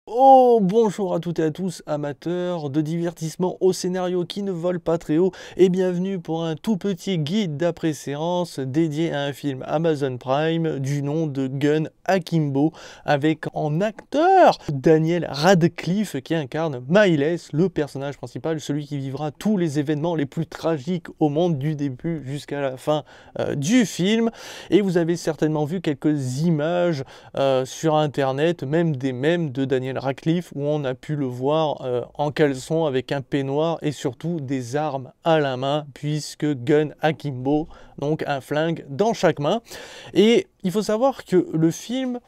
Oh, bonjour à toutes et à tous, amateurs de divertissement au scénario qui ne vole pas très haut, et bienvenue pour un tout petit guide d'après-séance dédié à un film Amazon Prime du nom de Gun Akimbo, avec en acteur Daniel Radcliffe qui incarne Miles, le personnage principal, celui qui vivra tous les événements les plus tragiques au monde du début jusqu'à la fin du film. Et vous avez certainement vu quelques images sur internet, même des mèmes de Daniel Radcliffe où on a pu le voir en caleçon avec un peignoir et surtout des armes à la main, puisque Gun Akimbo, donc un flingue dans chaque main. Et il faut savoir que le film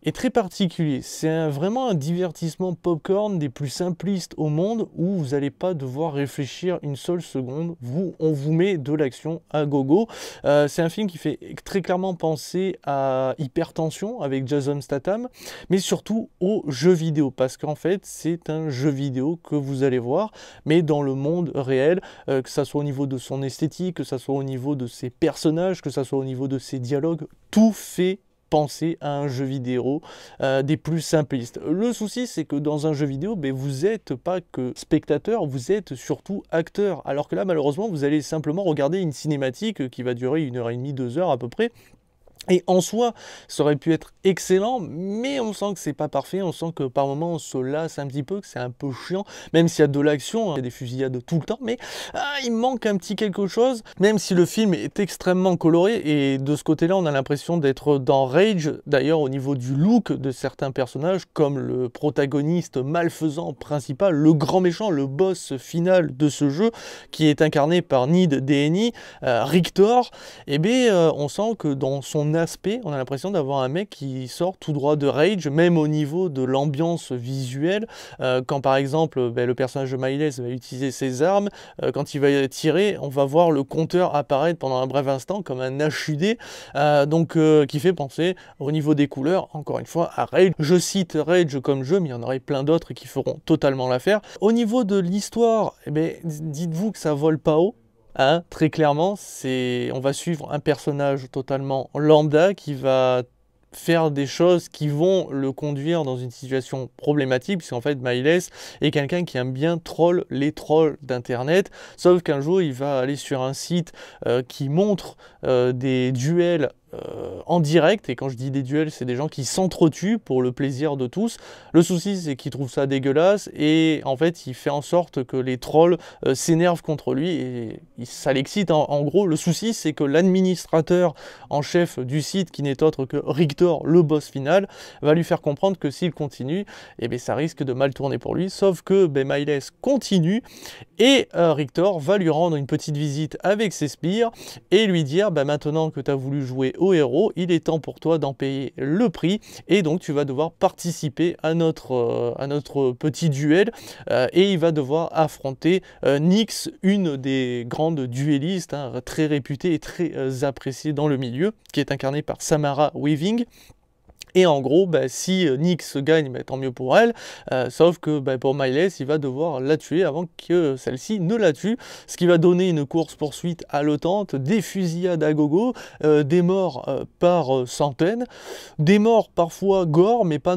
est très particulier. C'est vraiment un divertissement popcorn des plus simplistes au monde où vous n'allez pas devoir réfléchir une seule seconde. On vous met de l'action à gogo. C'est un film qui fait très clairement penser à Hypertension avec Jason Statham, mais surtout aux jeux vidéo, parce qu'en fait c'est un jeu vidéo que vous allez voir, mais dans le monde réel, que ça soit au niveau de son esthétique, que ça soit au niveau de ses personnages, que ça soit au niveau de ses dialogues, tout fait penser à un jeu vidéo des plus simplistes. Le souci, c'est que dans un jeu vidéo, vous n'êtes pas que spectateur, vous êtes surtout acteur. Alors que là, malheureusement, vous allez simplement regarder une cinématique qui va durer 1h30, 2 heures à peu près. Et en soi, ça aurait pu être excellent, mais on sent que c'est pas parfait, on sent que par moments on se lasse un petit peu, que c'est un peu chiant, même s'il y a de l'action, il y a des fusillades tout le temps, mais il manque un petit quelque chose, même si le film est extrêmement coloré, et de ce côté-là, on a l'impression d'être dans Rage, d'ailleurs au niveau du look de certains personnages, comme le protagoniste malfaisant principal, le grand méchant, le boss final de ce jeu, qui est incarné par Nid DNI, Rictor, et on sent que dans son aspect, on a l'impression d'avoir un mec qui sort tout droit de Rage, même au niveau de l'ambiance visuelle, quand par exemple le personnage de Miles va utiliser ses armes, quand il va tirer, on va voir le compteur apparaître pendant un bref instant comme un HUD, qui fait penser au niveau des couleurs, encore une fois, à Rage. Je cite Rage comme jeu, mais il y en aurait plein d'autres qui feront totalement l'affaire. Au niveau de l'histoire, dites-vous que ça vole pas haut. Hein, très clairement, on va suivre un personnage totalement lambda qui va faire des choses qui vont le conduire dans une situation problématique, puisqu'en fait Miles est quelqu'un qui aime bien troll les trolls d'internet, sauf qu'un jour il va aller sur un site qui montre des duels en direct, et quand je dis des duels, c'est des gens qui s'entretuent pour le plaisir de tous. Le souci, c'est qu'il trouve ça dégueulasse, et en fait, il fait en sorte que les trolls s'énervent contre lui, et ça l'excite. En gros, le souci, c'est que l'administrateur en chef du site, qui n'est autre que Rictor, le boss final, va lui faire comprendre que s'il continue, ça risque de mal tourner pour lui, sauf que Miles continue, et Rictor va lui rendre une petite visite avec ses sbires, et lui dire, maintenant que tu as voulu jouer au héros, il est temps pour toi d'en payer le prix, et donc tu vas devoir participer à notre petit duel, et il va devoir affronter Nyx, une des grandes duellistes, hein, très réputée et très appréciée dans le milieu, qui est incarnée par Samara Weaving. Et en gros, si Nyx gagne, tant mieux pour elle, sauf que pour Miles, il va devoir la tuer avant que celle-ci ne la tue, ce qui va donner une course-poursuite haletante, des fusillades à gogo, des morts par centaines, des morts parfois gore, mais pas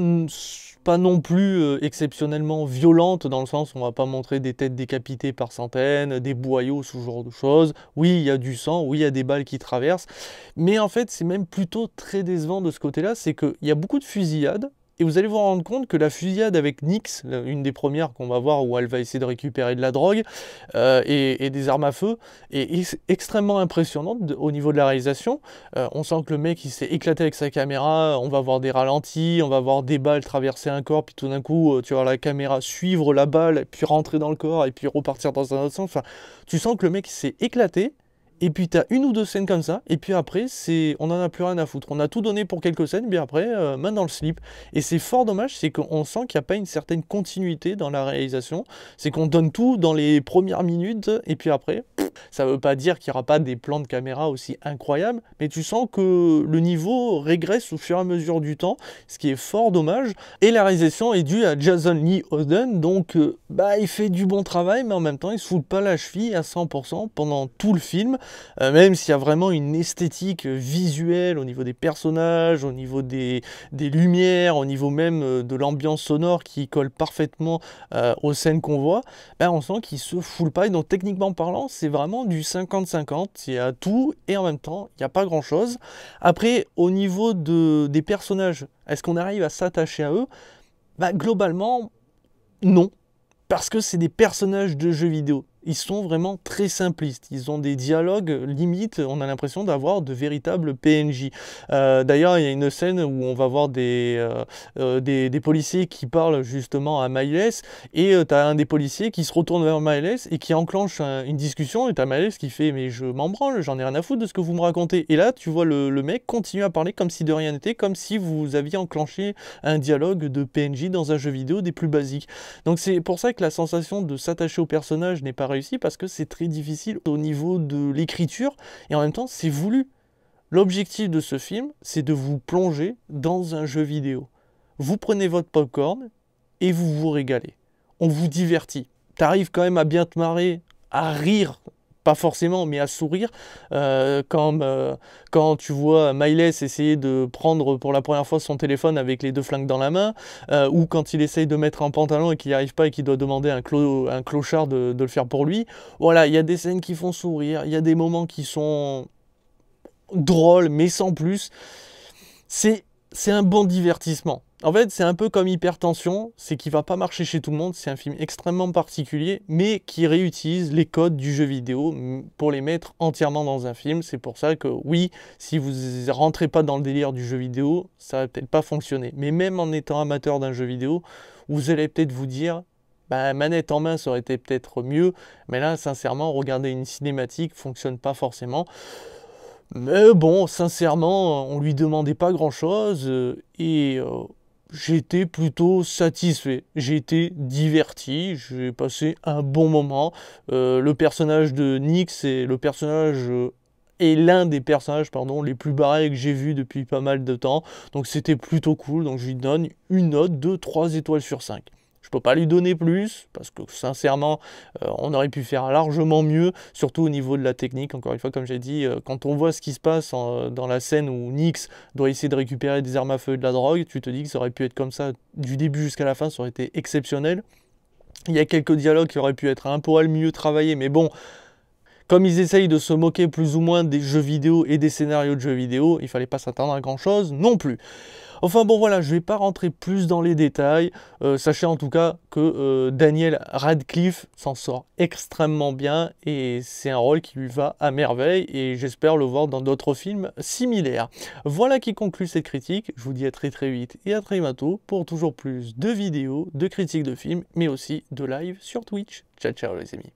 non plus exceptionnellement violentes, dans le sens où on va pas montrer des têtes décapitées par centaines, des boyaux, ce genre de choses. Oui, il y a du sang, oui, il y a des balles qui traversent, mais en fait, c'est même plutôt très décevant de ce côté-là, c'est qu'il y a beaucoup de fusillades, et vous allez vous rendre compte que la fusillade avec Nyx, une des premières qu'on va voir où elle va essayer de récupérer de la drogue et des armes à feu, est extrêmement impressionnante au niveau de la réalisation. On sent que le mec il s'est éclaté avec sa caméra, on va voir des ralentis, on va voir des balles traverser un corps, puis tout d'un coup tu vas voir la caméra suivre la balle, puis rentrer dans le corps, et puis repartir dans un autre sens. Enfin, tu sens que le mec s'est éclaté. Et puis t'as une ou deux scènes comme ça, et puis après, on n'en a plus rien à foutre. On a tout donné pour quelques scènes, bien après, main dans le slip. Et c'est fort dommage, c'est qu'on sent qu'il n'y a pas une certaine continuité dans la réalisation. C'est qu'on donne tout dans les premières minutes, et puis après, Ça ne veut pas dire qu'il n'y aura pas des plans de caméra aussi incroyables, mais tu sens que le niveau régresse au fur et à mesure du temps, ce qui est fort dommage. Et la réalisation est due à Jason Lee Odden, donc il fait du bon travail, mais en même temps il se fout pas la cheville à 100% pendant tout le film, même s'il y a vraiment une esthétique visuelle au niveau des personnages, au niveau des lumières, au niveau même de l'ambiance sonore qui colle parfaitement aux scènes qu'on voit, on sent qu'il se fout le paille. Donc techniquement parlant, c'est vraiment du 50-50, il y a tout et en même temps, il n'y a pas grand chose. Après, au niveau des personnages, est-ce qu'on arrive à s'attacher à eux? Globalement, non. Parce que c'est des personnages de jeux vidéo. Ils sont vraiment très simplistes. Ils ont des dialogues, limite, on a l'impression d'avoir de véritables PNJ. D'ailleurs, il y a une scène où on va voir des policiers qui parlent justement à Miles, et tu as un des policiers qui se retourne vers Miles et qui enclenche une discussion, et tu as Miles qui fait « mais je m'en branle, j'en ai rien à foutre de ce que vous me racontez ». Et là, tu vois le mec continuer à parler comme si de rien n'était, comme si vous aviez enclenché un dialogue de PNJ dans un jeu vidéo des plus basiques. Donc c'est pour ça que la sensation de s'attacher au personnage n'est pas réussie, parce que c'est très difficile au niveau de l'écriture, et en même temps c'est voulu. L'objectif de ce film, c'est de vous plonger dans un jeu vidéo. Vous prenez votre popcorn et vous vous régalez. On vous divertit. T'arrives quand même à bien te marrer, à rire, pas forcément, mais à sourire, quand tu vois Miles essayer de prendre pour la première fois son téléphone avec les deux flingues dans la main, ou quand il essaye de mettre un pantalon et qu'il n'y arrive pas et qu'il doit demander à un clochard de le faire pour lui. Voilà, il y a des scènes qui font sourire, il y a des moments qui sont drôles, mais sans plus. C'est un bon divertissement. En fait, c'est un peu comme Hypertension, c'est qu'il va pas marcher chez tout le monde, c'est un film extrêmement particulier, mais qui réutilise les codes du jeu vidéo pour les mettre entièrement dans un film. C'est pour ça que oui, si vous rentrez pas dans le délire du jeu vidéo, ça va peut-être pas fonctionner. Mais même en étant amateur d'un jeu vidéo, vous allez peut-être vous dire, manette en main, ça aurait été peut-être mieux, mais là, sincèrement, regarder une cinématique fonctionne pas forcément. Mais bon, sincèrement, on lui demandait pas grand-chose, et j'étais plutôt satisfait. J'ai été diverti, j'ai passé un bon moment. Le personnage de Nix est l'un des personnages les plus barrés que j'ai vu depuis pas mal de temps. Donc c'était plutôt cool, donc je lui donne une note de 3 étoiles sur 5. Je peux pas lui donner plus, parce que sincèrement, on aurait pu faire largement mieux, surtout au niveau de la technique. Encore une fois, comme j'ai dit, quand on voit ce qui se passe dans la scène où Nix doit essayer de récupérer des armes à feu et de la drogue, tu te dis que ça aurait pu être comme ça du début jusqu'à la fin, ça aurait été exceptionnel. Il y a quelques dialogues qui auraient pu être un poil mieux travaillés, mais bon, comme ils essayent de se moquer plus ou moins des jeux vidéo et des scénarios de jeux vidéo, il fallait pas s'attendre à grand chose non plus. Enfin bon voilà, je ne vais pas rentrer plus dans les détails. Sachez en tout cas que Daniel Radcliffe s'en sort extrêmement bien et c'est un rôle qui lui va à merveille et j'espère le voir dans d'autres films similaires. Voilà qui conclut cette critique. Je vous dis à très très vite et à très bientôt pour toujours plus de vidéos, de critiques de films, mais aussi de live sur Twitch. Ciao ciao les amis.